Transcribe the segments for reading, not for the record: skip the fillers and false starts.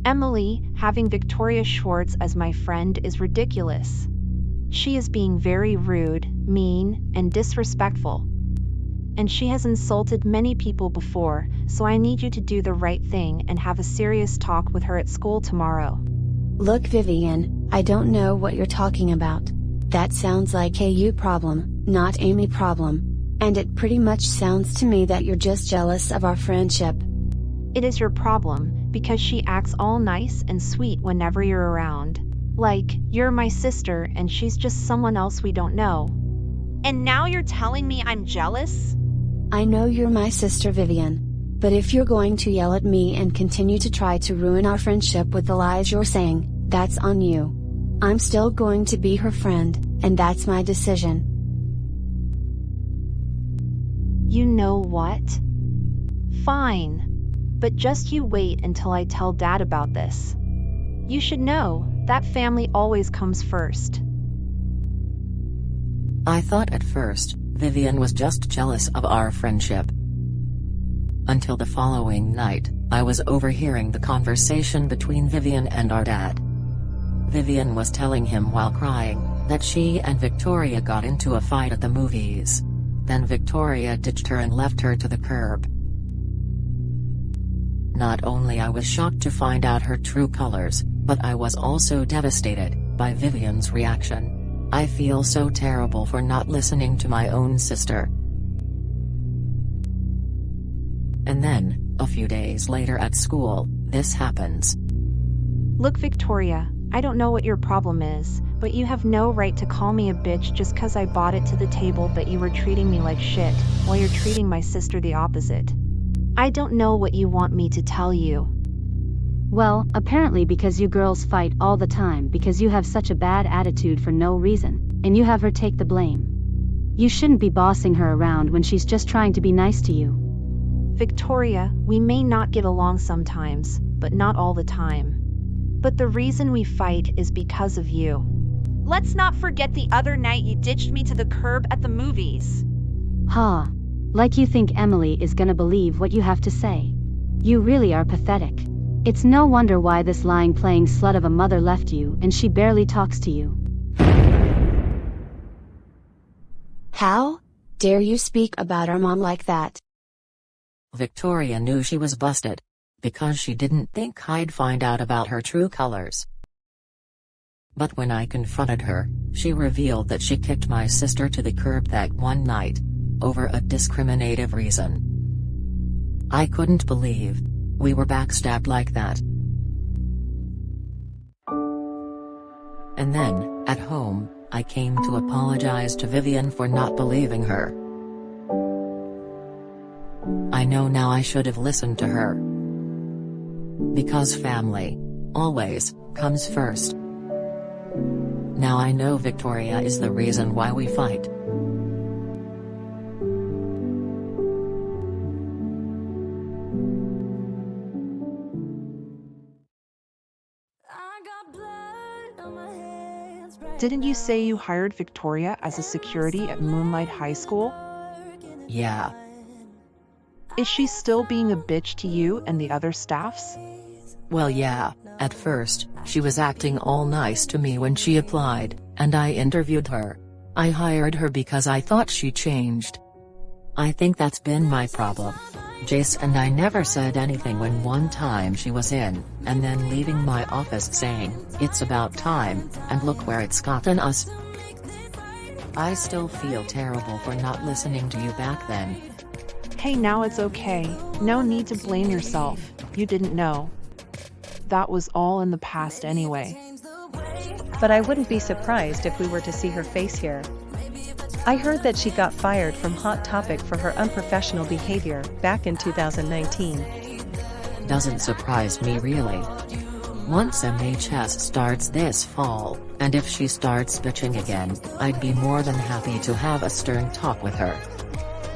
Emily, having Victoria Schwartz as my friend is ridiculous. She is being very rude, mean, and disrespectful. And she has insulted many people before, so I need you to do the right thing and have a serious talk with her at school tomorrow. Look, Vivian, I don't know what you're talking about. That sounds like a you problem, not a me problem. And it pretty much sounds to me that you're just jealous of our friendship. It is your problem, because she acts all nice and sweet whenever you're around. Like, you're my sister and she's just someone else we don't know. And now you're telling me I'm jealous? I know you're my sister, Vivian. But if you're going to yell at me and continue to try to ruin our friendship with the lies you're saying, that's on you. I'm still going to be her friend, and that's my decision. You know what? Fine. But just you wait until I tell Dad about this. You should know, that family always comes first. I thought at first, Vivian was just jealous of our friendship. Until the following night, I was overhearing the conversation between Vivian and our dad. Vivian was telling him while crying, that she and Victoria got into a fight at the movies. Then Victoria ditched her and left her to the curb. Not only I was shocked to find out her true colors, but I was also devastated by Vivian's reaction. I feel so terrible for not listening to my own sister. And then, a few days later at school, this happens. Look, Victoria, I don't know what your problem is, but you have no right to call me a bitch just cause I brought it to the table that you were treating me like shit, while you're treating my sister the opposite. I don't know what you want me to tell you. Well, apparently because you girls fight all the time because you have such a bad attitude for no reason, and you have her take the blame. You shouldn't be bossing her around when she's just trying to be nice to you. Victoria, we may not get along sometimes, but not all the time. But the reason we fight is because of you. Let's not forget the other night you ditched me to the curb at the movies. Ha. Like you think Emily is gonna believe what you have to say. You really are pathetic. It's no wonder why this lying playing slut of a mother left you and she barely talks to you. How dare you speak about our mom like that? Victoria knew she was busted. Because she didn't think I'd find out about her true colors. But when I confronted her, she revealed that she kicked my sister to the curb that one night, over a discriminative reason. I couldn't believe we were backstabbed like that. And then, at home, I came to apologize to Vivian for not believing her. I know now I should have listened to her. Because family always comes first. Now I know Victoria is the reason why we fight. Didn't you say you hired Victoria as a security at Moonlight High School? Yeah. Is she still being a bitch to you and the other staffs? Well, yeah, at first, she was acting all nice to me when she applied, and I interviewed her. I hired her because I thought she changed. I think that's been my problem. Jace and I never said anything when one time she was in, and then leaving my office saying, "It's about time," and look where it's gotten us. I still feel terrible for not listening to you back then. Hey, now it's okay. No need to blame yourself. You didn't know. That was all in the past anyway. But I wouldn't be surprised if we were to see her face here. I heard that she got fired from Hot Topic for her unprofessional behavior back in 2019. Doesn't surprise me really. Once MHS starts this fall, and if she starts bitching again, I'd be more than happy to have a stern talk with her.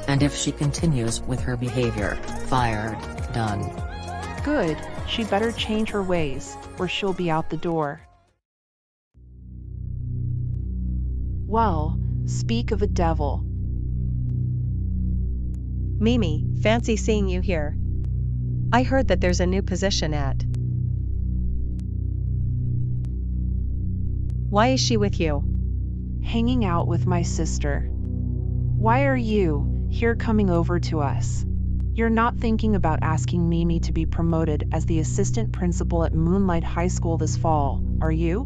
And if she continues with her behavior, fired, done. Good, she better change her ways, or she'll be out the door. Well, speak of a devil. Mimi, fancy seeing you here. I heard that there's a new position at Why is she with you? Hanging out with my sister. Why are you here coming over to us? You're not thinking about asking Mimi to be promoted as the assistant principal at Moonlight High School this fall, are you?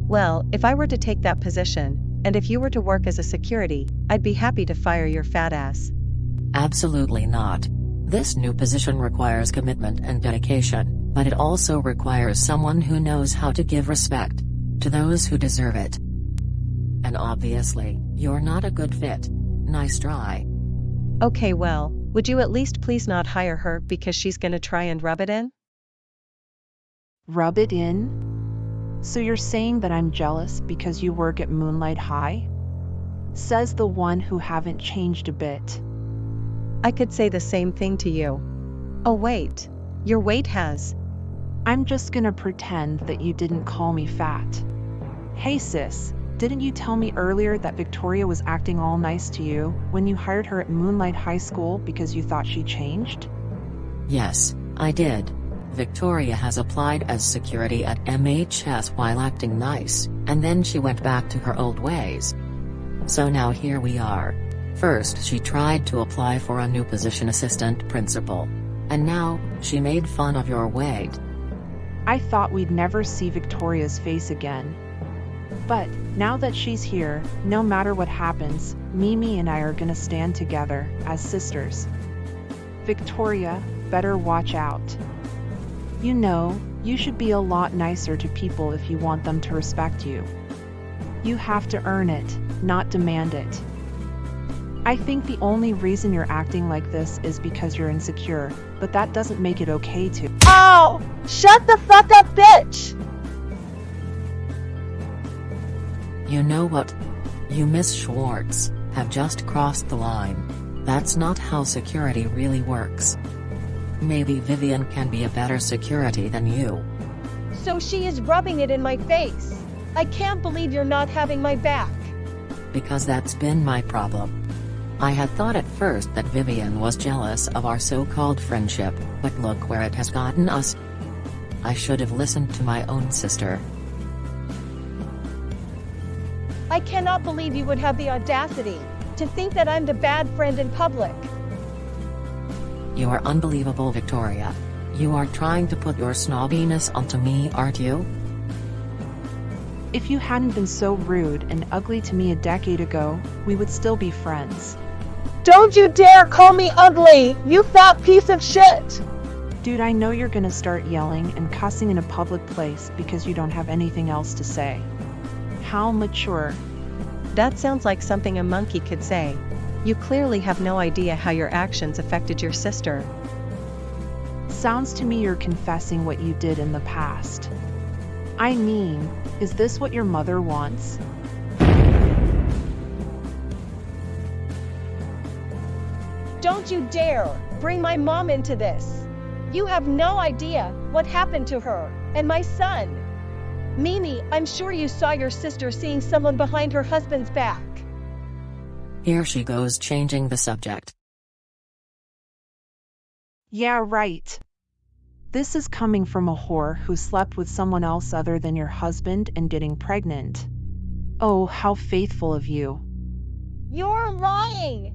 Well, if I were to take that position, and if you were to work as a security, I'd be happy to fire your fat ass. Absolutely not. This new position requires commitment and dedication, but it also requires someone who knows how to give respect to those who deserve it. And obviously, you're not a good fit. Nice try. Okay, well, would you at least please not hire her because she's gonna try and rub it in? Rub it in? So you're saying that I'm jealous because you work at Moonlight High? Says the one who haven't changed a bit. I could say the same thing to you. Oh wait, your weight has. I'm just gonna pretend that you didn't call me fat. Hey sis, didn't you tell me earlier that Victoria was acting all nice to you when you hired her at Moonlight High School because you thought she changed? Yes, I did. Victoria has applied as security at MHS while acting nice, and then she went back to her old ways. So now here we are. First she tried to apply for a new position, assistant principal. And now, she made fun of your weight. I thought we'd never see Victoria's face again. But, now that she's here, no matter what happens, Mimi and I are gonna stand together, as sisters. Victoria, better watch out. You know, you should be a lot nicer to people if you want them to respect you. You have to earn it, not demand it. I think the only reason you're acting like this is because you're insecure, but that doesn't make it okay to— Oh! Shut the fuck up, bitch! You know what? You, Miss Schwartz, have just crossed the line. That's not how security really works. Maybe Vivian can be a better security than you. So she is rubbing it in my face. I can't believe you're not having my back. Because that's been my problem. I had thought at first that Vivian was jealous of our so-called friendship, but look where it has gotten us. I should have listened to my own sister. I cannot believe you would have the audacity to think that I'm the bad friend in public. You are unbelievable, Victoria. You are trying to put your snobbiness onto me, aren't you? If you hadn't been so rude and ugly to me a decade ago, we would still be friends. Don't you dare call me ugly, you fat piece of shit! Dude, I know you're gonna start yelling and cussing in a public place because you don't have anything else to say. How mature. That sounds like something a monkey could say. You clearly have no idea how your actions affected your sister. Sounds to me you're confessing what you did in the past. I mean, is this what your mother wants? Don't you dare bring my mom into this. You have no idea what happened to her and my son. Mimi, I'm sure you saw your sister seeing someone behind her husband's back. Here she goes, changing the subject. Yeah, right. This is coming from a whore who slept with someone else other than your husband and getting pregnant. Oh, how faithful of you. You're lying!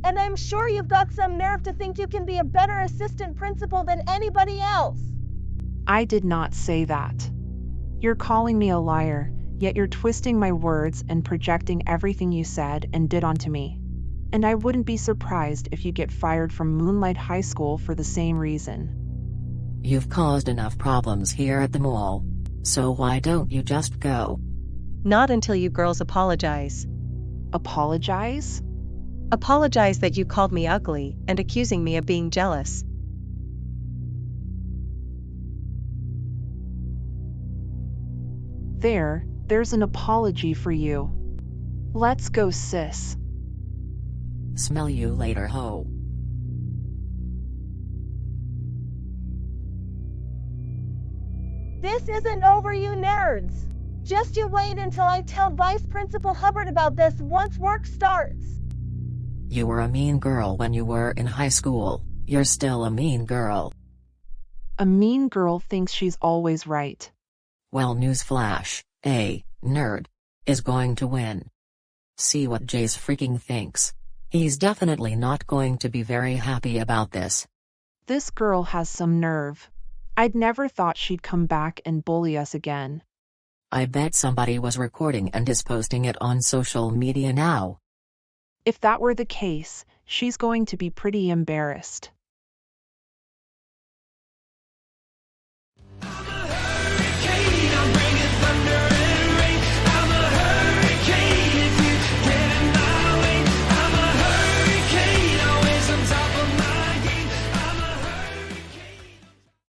And I'm sure you've got some nerve to think you can be a better assistant principal than anybody else. I did not say that. You're calling me a liar, yet you're twisting my words and projecting everything you said and did onto me. And I wouldn't be surprised if you get fired from Moonlight High School for the same reason. You've caused enough problems here at the mall. So why don't you just go? Not until you girls apologize. Apologize? Apologize that you called me ugly and accusing me of being jealous. There's an apology for you. Let's go, sis. Smell you later, ho. This isn't over, you nerds. Just you wait until I tell Vice Principal Hubbard about this once work starts. You were a mean girl when you were in high school. You're still a mean girl. A mean girl thinks she's always right. Well, newsflash, nerd, is going to win. See what Jace freaking thinks. He's definitely not going to be very happy about this. This girl has some nerve. I'd never thought she'd come back and bully us again. I bet somebody was recording and is posting it on social media now. If that were the case, she's going to be pretty embarrassed.